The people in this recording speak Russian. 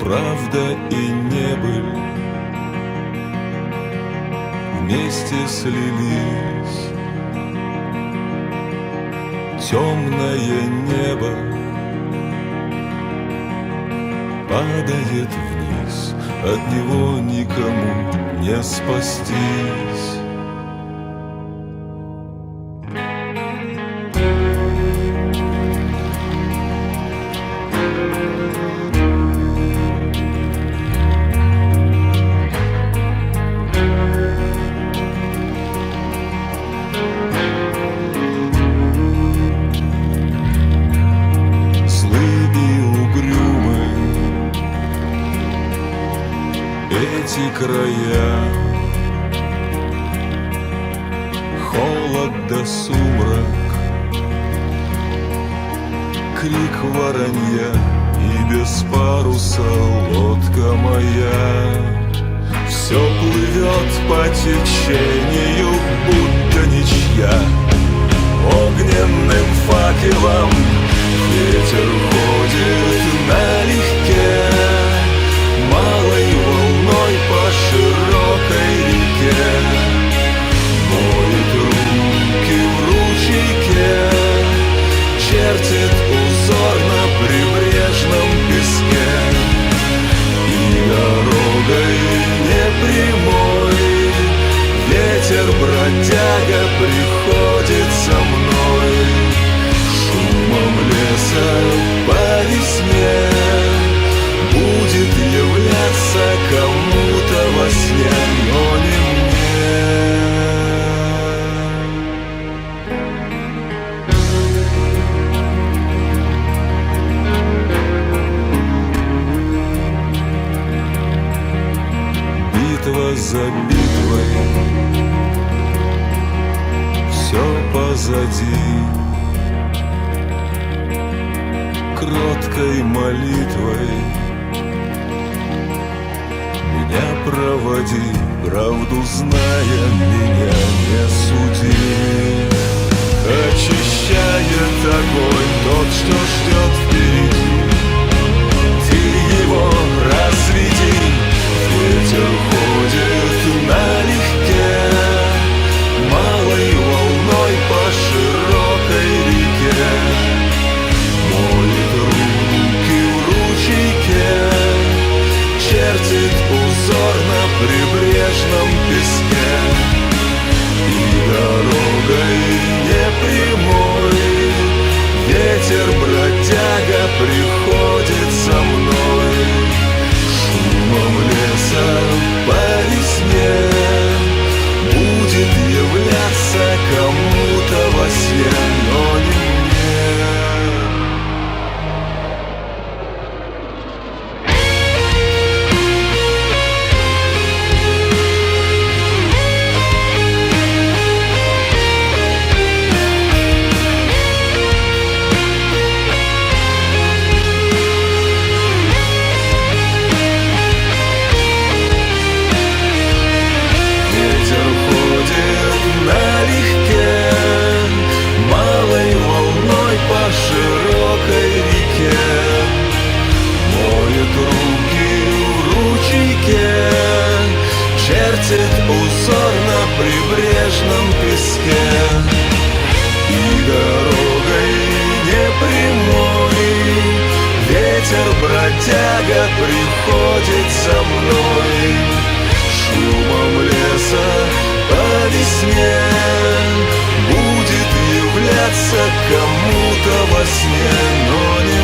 Правда и небыль вместе слились. Темное небо падает вниз, от него никому не спастись. Эти края, холод да сумрак, крик воронья и без паруса лодка моя. Все плывет по течению, будто ничья. Огненным факелом ветер ходит налегке, малой волной по широкой реке, моет руки в ручейке, чертит узор на прибрежном песке. И дорогой непрямой ветер бродяга приходит со мной, шумом леса по весне будет являться кому-то во сне, но не мне. Битва за битвой, все позади. Кроткой молитвой меня проводи, правду зная, меня не суди. Очищает огонь тот, что ждет впереди. Ты его разведи, ветер ходит налегке, малой волной по широкой реке, моет руки в ручейке, чертит узор на прибрежном песке. И дорогой непрямой ветер бродяга приходит со мной, шумом леса по весне будет являться кому-то во сне, но не мне. Широкой реке, моет руки в ручейке, чертит узор на прибрежном песке. И дорогой непрямой ветер бродяга приходит со мной, шумом леса по весне будет являться кому-то во сне, но не